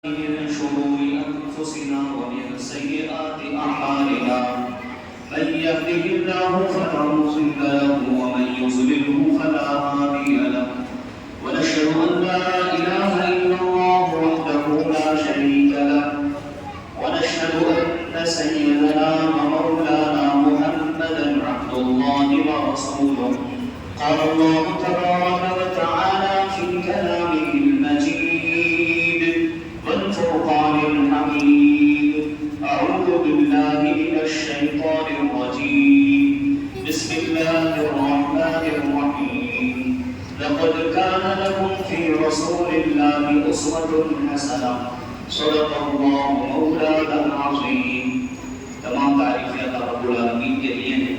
من شرور أنفسنا ومن سيئات أعمالنا من يهده الله فلا مضل له ومن يضلله فلا هادي له ونشهد أن لا إله إلا الله وحده لا شريك له ونشهد أن سيدنا ومولانا محمدا عبد الله ورسوله قال الله تبارك وتعالى في كلامه المجيد والفرقان الحميد أعوذ بالله من الشيطان الرجيم بسم الله الرحمن الرحيم لقد كان لكم في رسول الله أسوة حسنة صدق الله مولانا العظيم. تمام تعریفیں اللہ رب العالمین کے لیے ہیں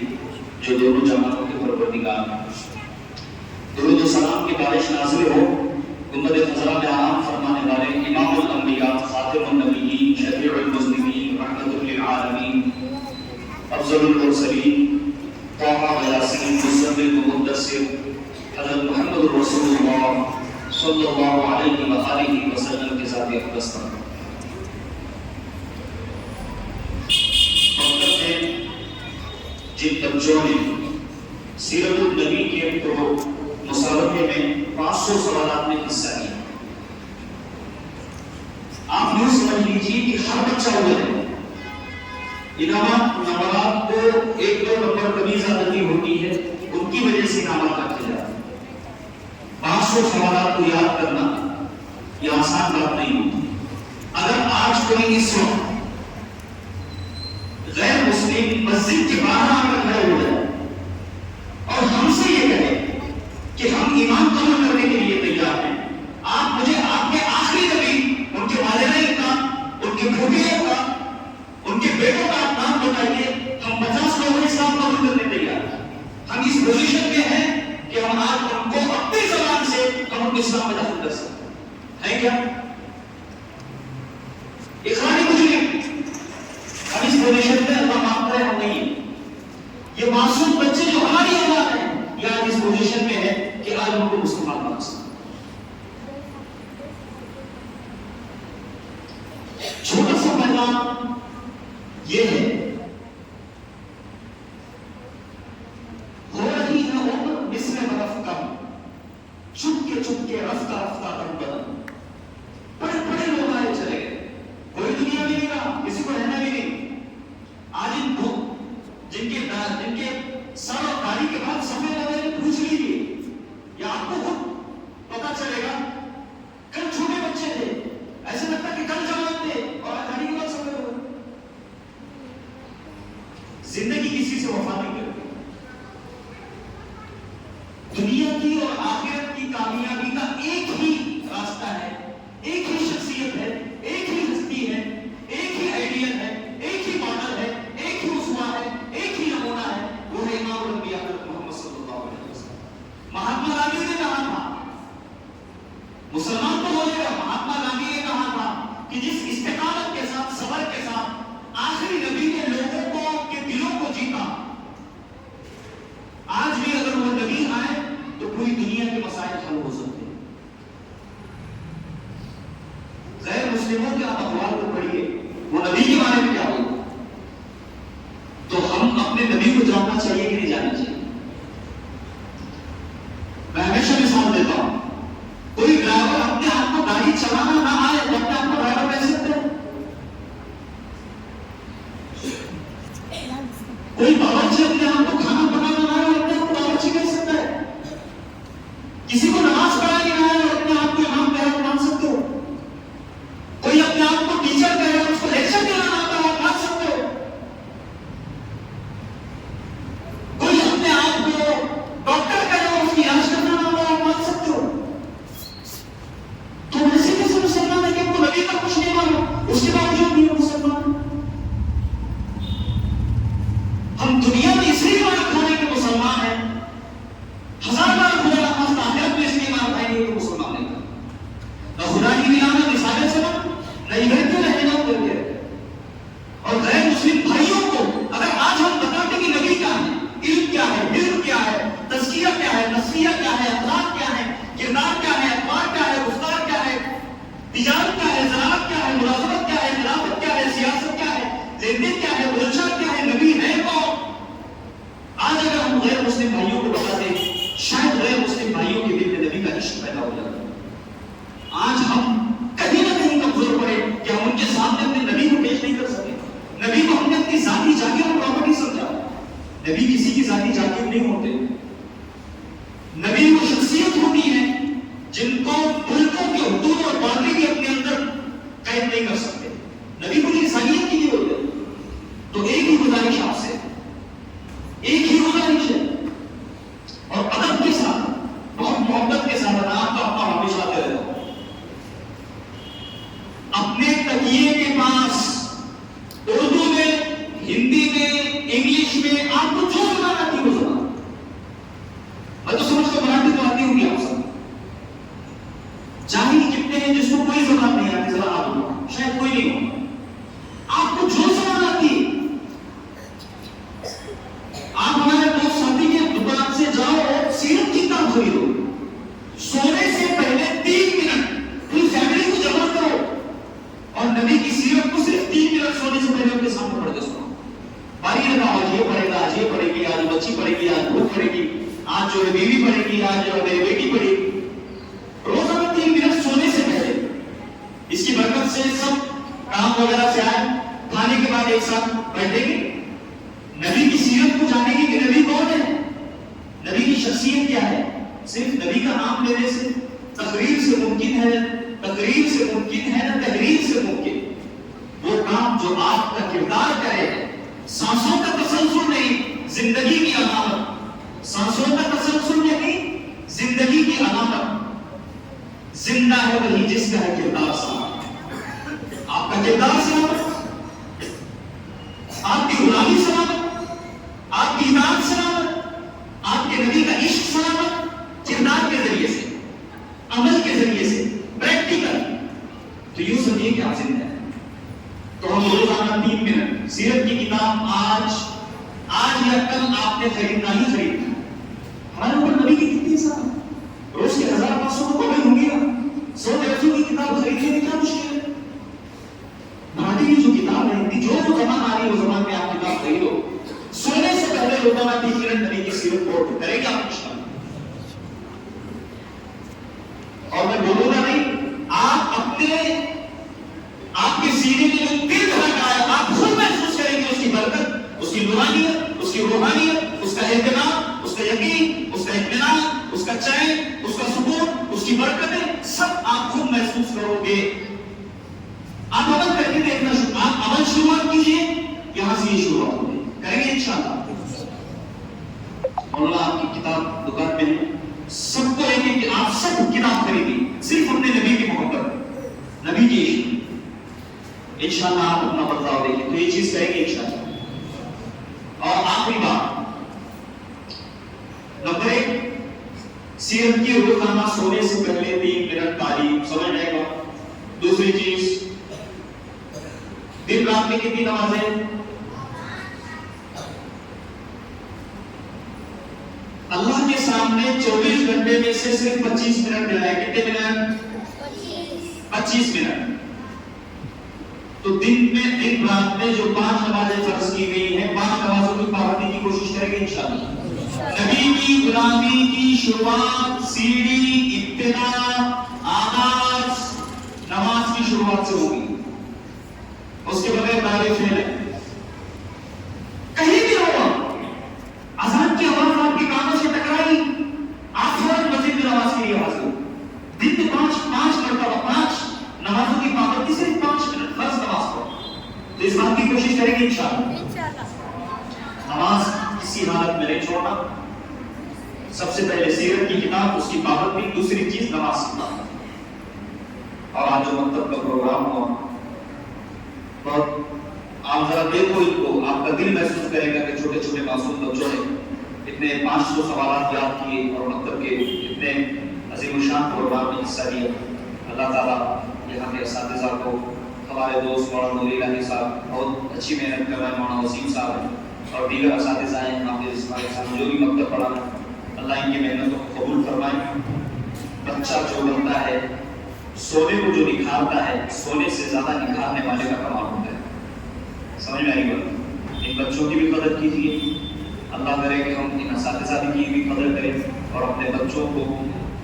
جو دونوں جہانوں کے پروردگار ہیں. درود و سلام کی بارش نازل ہو امت خزرہ میں آرام فرمانے والے امام الانبیاء خاتم النبیین شفیع المذنبین رحمت للعالمین افضل المرسلین طه و یاسین مصدق و مدثر حضرت محمد رسول اللہ صلی اللہ علیہ وآلہ وسلم کے ذات اقدس پر. مکتب میں جن بچوں نے سیرت النبی کے مسابقے میں 500 سوالات میں حصہ لیا. آپ یوں سمجھ لیجیے کہ ہر بچہ ہوئے ہے انعامات نمبرات کو 1-2 نمبر کمی زیادتی ہوتی ہے ان کی وجہ سے انعامات رکھے جاتے ہیں. 500 سوالات کو یاد کرنا یہ آسان بات نہیں ہوتی. اگر آج کوئی اس وقت غیر مسلم مسجد کے باہر آ کر کھڑے ہو جائے اور ہم سے یہ کہے کہ ہم ایمان قبول کرنے کے لیے تیار ہیں، آپ مجھے آپ کے آخری نبی ان کے والدین کا، ان کے پھوپھیوں کا، ان کے بیٹوں کا نام بتائیے، ہم 50 لوگ اسلام قبول کرنے تیار ہیں. ہم اس پوزیشن میں ہیں کہ ہم آج ان کو اپنی زبان سے ہم ان کو اسلام میں داخل کر سکتے ہیں. کیا اخوانی مجرم ہم اس پوزیشن میں اللہ مانتا ہے ہم نہیں ہیں. یہ معصوم بچے جو ہماری اولاد ہیں یہ آج اس پوزیشن میں ہے کہ آج ان کو مسلمان بنا سکتے. چھوٹا سا پیغام یہ ہے، ہو رہی ہے عمر مثل برف کم، چھپ کے رفتہ رفتہ تک بدن. بڑے بڑے لوگ آئے چلے گئے، کوئی دنیا بھی نہیں رہا، کسی کو رہنا بھی نہیں. آج ان کو جن کے سر اور داڑھی کے بعد سفید ہو گئے پوچھ لیجیے یا آپ کو خود پتا چلے گا. کل چھوٹے بچے تھے، ایسے لگتا کہ کل جوان تھے اور آج داڑھی کے بعد سفید ہو گئے. زندگی کسی سے وفا نہیں کرتی. دنیا کی اور آخرت کی کامیابی کا ایک ہی راستہ ہے، ایک ہی شخصیت ہے، ایک ہی ہستی ہے، ایک ہی آئیڈیل ہے، ایک ہی ماڈل ہے، ایک ہی اسوا ہے، ایک ہی نمونہ ہے، وہ ہے امام الانبیاء محمد صلی اللہ علیہ وسلم. مہاتما گاندھی نے کہا تھا، مسلمان تو بولے گا، مہاتما گاندھی نے کہا تھا کہ جس استقامت کے ساتھ، صبر کے ساتھ آخری نبی نے لوگوں کو کے دلوں کو جیتا، آج بھی اگر وہ نبی آئے تو پوری دنیا کے مسائل حل ہو سکتے ہیں. غیر مسلموں کے آپ اقوال کو پڑھیے، وہ نبی کے بارے میں کیا بولتے. تو ہم اپنے نبی کو جاننا چاہیے کہ نہیں جاننا چاہیے. میں ہمیشہ مثال دیتا ہوں، کوئی ڈرائیور اپنے آپ کو گاڑی چلانا نہ آئے تو اپنے آپ کو ڈرائیور کہہ سکتے ہیں. کوئی باورچی اپنے آپ کو کھانا بنانا نہ آئے اپنے آپ کو باورچی کہہ سکتا ہے. کسی کو نماز پڑھانا نہ آئے اپنے آپ کو امام کہہ مان سکتے ہو. کوئی اپنے آپ کو ٹیچر کہے اس کو لیکچر دینا نہ آتا ہے مان سکتے ہو. کوئی اپنے آپ کو ڈاکٹر کہے اس کی علاج کرنا نہ آتا ہے مان سکتے ہو. تو ایسے کیسے مسلمان ہے کہ وہ نبی کا کچھ نہیں مانو اس کے باوجود بھی مسلمان. ہم دنیا میں اس لیے مار کھانے کے مسلمان ہیں، 1000 بار خدا نماز آخرت میں اس لیے مار کھائیں گے کہ مسلمان نہیں کرتے. نہ خدا کی نام نہ رسالت سے نہ ادھر رہنا کر کے. اور غیر مسلم بھائیوں کو اگر آج ہم بتاتے کہ نبی کیا ہے، علم کیا ہے، علم کیا ہے، تزکیہ کیا ہے، نصیحہ کیا ہے، اخلاق کیا ہے، کردار کیا ہے، اخبار کیا ہے، گفتار کیا ہے، تجارت کیا ہے، زراعت کیا اپنے تکیے کے پاس اردو میں، ہندی میں، انگلش میں آپ کو جو زبان آتی ہے وہ زبان، میں تو سمجھتا ہوں مراٹھی تو آتی ہوگی آپ سب، جاہل کتنے ہیں جس کو کوئی زبان نہیں آتی، ذرا آپ شاید کوئی نہیں ہو، آپ کو جو زبان آتی ہے، آپ ہمارے دوست ساتھی کے دکان سے جاؤ اور سیرت کی کتاب خریدو، سونے سے پہلے 3 منٹ پوری فیملی کو جمع کرو اور نبی کی سیرت کو صرف 3 منٹ سونے سے پہلے ان کے سامنے پڑھ کے سنو، باری لگا آج یہ پڑھے گا، آج یہ پڑھے گی، آج بچی پڑھے گی، آج بہت پڑھے گی، آج جو ہے بیوی پڑھے گی، آج جو ہے میری بیٹی پڑھے گی، روزانہ 3 منٹ سونے سے پہلے، اس کی برکت سے سب کام وغیرہ سے آئے کھانے کے بعد ایک ساتھ بیٹھیں گے، نبی کی سیرت کو جانیں گے کہ نبی کون ہے، نبی کی شخصیت کیا ہے، صرف نبی کا نام لینے سے تقریر سے ممکن ہے، تقریر سے ممکن ہے نہ تحریر سے ممکن، وہ کام جو آپ کا کردار کرے، سانسوں کا تسلسل نہیں، زندگی کی علامت، سانسوں کا تسلسل نہیں، زندگی کی علامت، زندہ ہے وہی جس کا ہے کردار سلامت، آپ کا کردار سلامت، آپ کی غلامی سلامت، آپ کی اطاعت سلامت، آپ کے نبی کا عشق سلامت، کردار کے ذریعے سے، عمل کے ذریعے سے، پریکٹیکل، تو یوں سمجھیے کہ آپ زندہ ہیں۔ تو ہم روزانہ 3 منٹ سیرت کی کتاب آج یا کل آپ نے خریدنا ہی خریدنا، ہمارے اوپر نبی کی کتنی سال روز کے 1500 کو کبھی ہوں گے، 100-150 کی کتاب خریدنے میں کیا مشکل ہے، مراٹھی کی جو کتاب ہے، جو زبان آ رہی ہے وہ زبان میں آپ کتاب خریدو، سونے سے پہلے روزانہ 3 منٹ نبی کی سیرت پڑھو، کرے گا آپ کچھ، اور میں بولوں گا نہیں، آپ کے سینے میں جو دل دھڑکا ہے، آپ خود محسوس کریں گے اس کی برکت، اس کی نورانیت، اس کی روحانیت، اس کا اہتمام، اس کا یقین، اس کا اطمینان، اس کا چین، اس کا سکون، اس کی برکتیں، سب آپ خود محسوس کرو گے۔ آپ عمل کر کے دیکھنا، آپ عمل شروعات کیجئے، یہاں سے یہ شروعات ہوگی، کریں گے انشاءاللہ۔ مولانا آپ کی کتاب دکان میں ہے، سب کو ایک کہ آپ سب کتاب خریدی، صرف اپنے نبی کی محبت، نبی کی عشق، انشاءاللہ آپ اپنا بدلاؤ دیکھیں، تو یہ چیز کریں گے انشاءاللہ۔ اور آخری بات، نمبر 1، سیرت کی روزانہ سونے سے پہلے 3 منٹ تعلیم، سمجھ رہے گا۔ دوسری چیز، دن رات میں کتنی نمازیں؟ اللہ کے سامنے 24 گھنٹے میں سے صرف 25 منٹ ملا ہے، کتنے منٹ؟ 25 منٹ۔ تو دن رات میں جو 5 نمازیں فرض کی گئی ہیں، 5 نمازوں کی پابندی کی کوشش کریں گے انشاءاللہ۔ نبی کی غلامی کی شروعات، سیڑھی، ابتدا، آغاز نماز کی شروعات سے ہوگی، اس کے بغیر تعریف ہے کہیں بھی ہوا، اذان کی آواز آپ کے کانوں سے ٹکرائی، آپ فوراً مسجد میں نماز کے لیے حاضر، دن میں 5 مرتبہ 5 نمازوں کی پابندی، صرف 5 منٹ فرض نماز پڑھو، تو اس بات کی کوشش کریں گے انشاءاللہ۔ نماز کسی حالت میں نہیں چھوڑنا، سب سے پہلے سیرت کی کتاب، اس کی پابندی، دوسری چیز نماز کی پابندی۔ اور آج جو مکتب کا پروگرام ہوا، بہت آپ ذرا دیکھو ان کو، آپ کا دل محسوس کرے گا کہ چھوٹے چھوٹے معصوم بچوں نے اتنے 500 سوالات یاد کیے اور مکتب کے اتنے عظیم الشان پروگرام میں حصہ لیا۔ اللہ تعالیٰ یہاں کے اساتذہ کو، ہمارے دوست مولانا نوری الہی صاحب بہت اچھی محنت کر رہے ہیں، مولانا وسیم صاحب اور دیگر اساتذہ ہیں، حافظ اسماعیل صاحب جو بھی مکتب پڑھا ہے، اللہ ان کی محنتوں کو قبول فرمائے۔ بچہ جو بنتا ہے، سونے کو جو نکھارتا ہے، سونے سے زیادہ نکھارنے والے کا کمال ہوتا ہے، سمجھ میں آئی بات؟ ان بچوں کی بھی قدر کیجیے، اللہ کرے کہ ہم ان اساتذہ کی بھی قدر کریں اور اپنے بچوں کو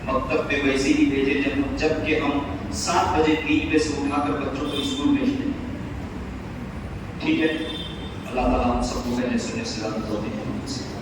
مکتب پہ ویسے ہی بھیجیں جب کہ ہم 7 بجے 3 بجے سے اٹھا کر بچوں کو اسکول بھیج دیں، ٹھیک ہے؟ اللہ تعالیٰ ہم سب کو زیادہ توفیق دے۔